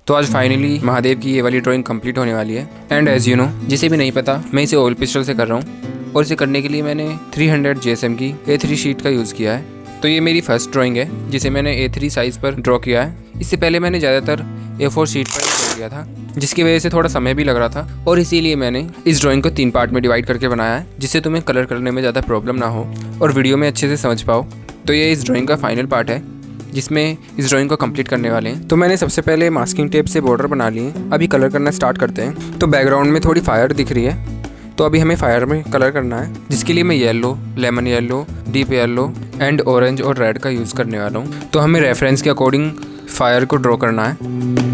तो आज फाइनली महादेव की ये वाली ड्राइंग कंप्लीट होने वाली है। एंड एज यू नो, जिसे भी नहीं पता, मैं इसे ऑयल पिस्टल से कर रहा हूँ और इसे करने के लिए मैंने 300 GSM की A3 शीट का यूज़ किया है। तो ये मेरी फर्स्ट ड्राइंग है जिसे मैंने A3 साइज़ पर ड्रॉ किया है। इससे पहले मैंने ज़्यादातर A4 शीट पर ड्रॉ किया था, जिसकी वजह से थोड़ा समय भी लग रहा था और इसीलिए मैंने इस ड्राइंग को 3 पार्ट में डिवाइड करके बनाया है, जिससे तुम्हें कलर करने में ज़्यादा प्रॉब्लम ना हो और वीडियो में अच्छे से समझ पाओ। तो ये इस ड्राइंग का फाइनल पार्ट है जिसमें इस ड्राइंग को कंप्लीट करने वाले हैं। तो मैंने सबसे पहले मास्किंग टेप से बॉर्डर बना लिए। अभी कलर करना स्टार्ट करते हैं। तो बैकग्राउंड में थोड़ी फायर दिख रही है, तो अभी हमें फायर में कलर करना है, जिसके लिए मैं yellow, lemon yellow, deep yellow and orange और रेड का यूज़ करने वाला हूँ। तो हमें रेफरेंस के अकॉर्डिंग फायर को ड्रॉ करना है।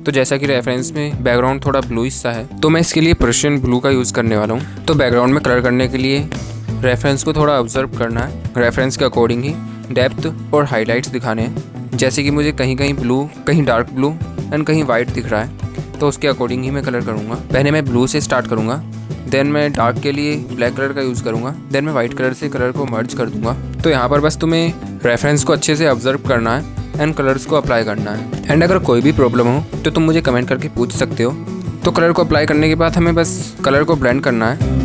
तो जैसा कि रेफरेंस में बैकग्राउंड थोड़ा ब्लूइश सा है, तो मैं इसके लिए पर्शियन ब्लू का यूज़ करने वाला हूँ। तो बैकग्राउंड में कलर करने के लिए रेफरेंस को थोड़ा ऑब्जर्व करना है। रेफरेंस के अकॉर्डिंग ही डेप्थ और हाइलाइट्स दिखाने हैं। जैसे कि मुझे कहीं कहीं ब्लू, कहीं डार्क ब्लू एंड कहीं वाइट दिख रहा है, तो उसके अकॉर्डिंग ही मैं कलर करूँगा। पहले मैं ब्लू से स्टार्ट करूँगा, देन मैं डार्क के लिए ब्लैक कलर का यूज़ करूँगा, देन मैं वाइट कलर से कलर को मर्ज कर दूँगा। तो यहाँ पर बस तुम्हें रेफरेंस को अच्छे से ऑब्जर्व करना है एंड कलर्स को अप्लाई करना है। एंड अगर कोई भी प्रॉब्लम हो तो तुम मुझे कमेंट करके पूछ सकते हो। तो कलर को अप्लाई करने के बाद हमें बस कलर को ब्लेंड करना है।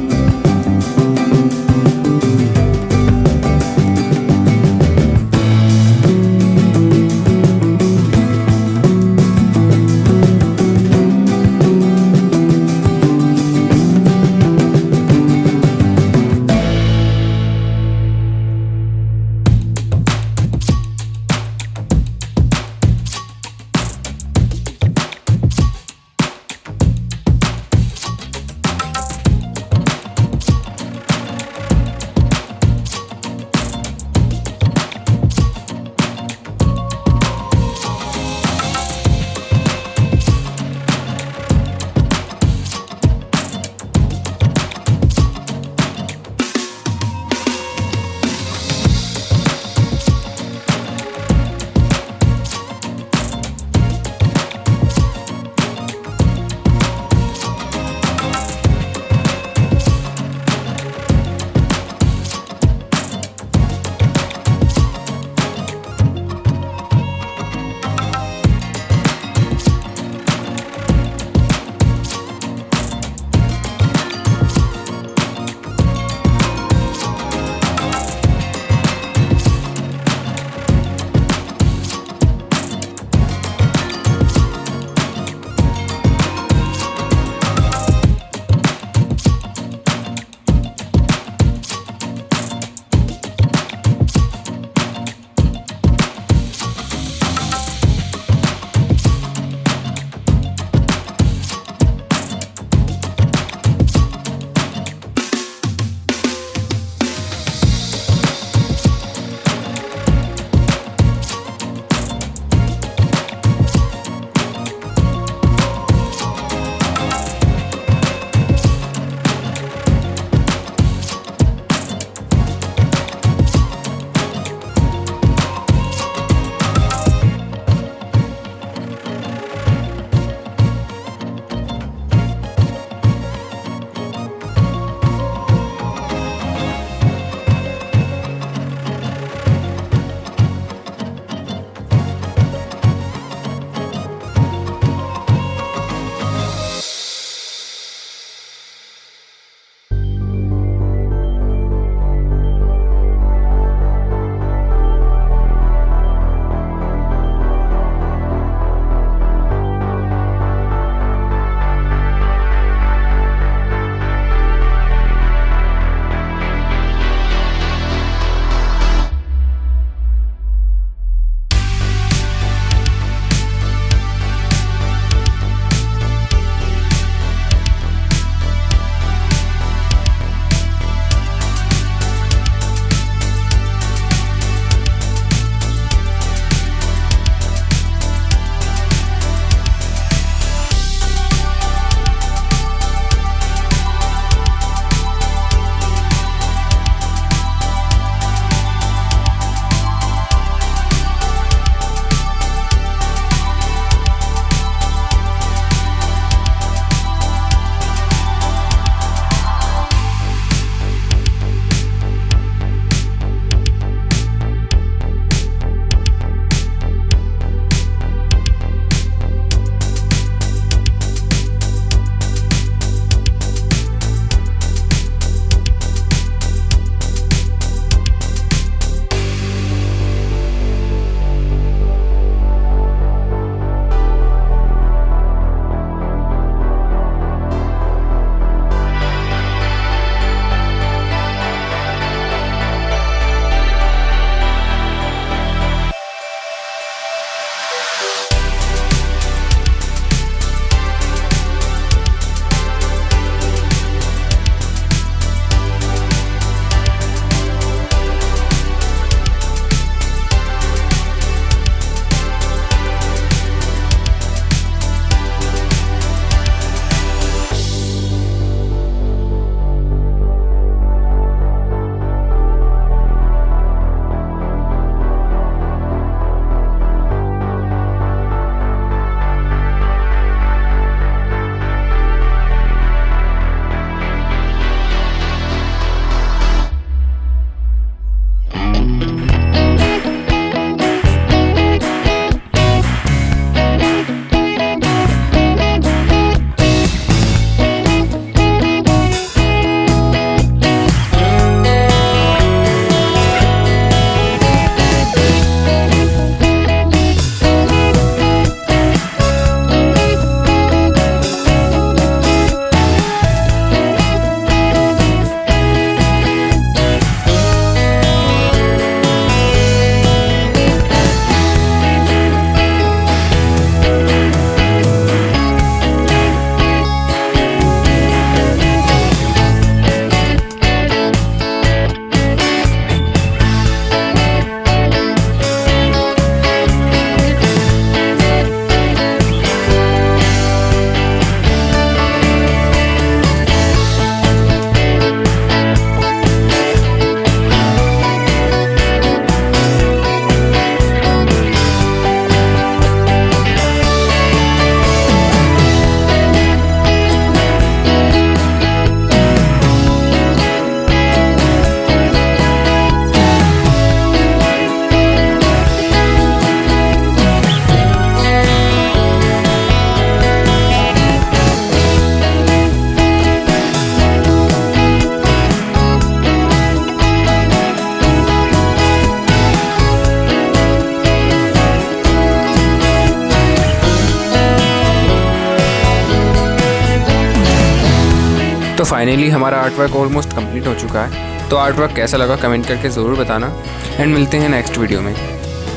तो फाइनली हमारा आर्ट वर्क ऑलमोस्ट कंप्लीट हो चुका है। तो आर्ट वर्क कैसा लगा कमेंट करके ज़रूर बताना, एंड मिलते हैं नेक्स्ट वीडियो में।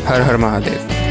हर हर महादेव।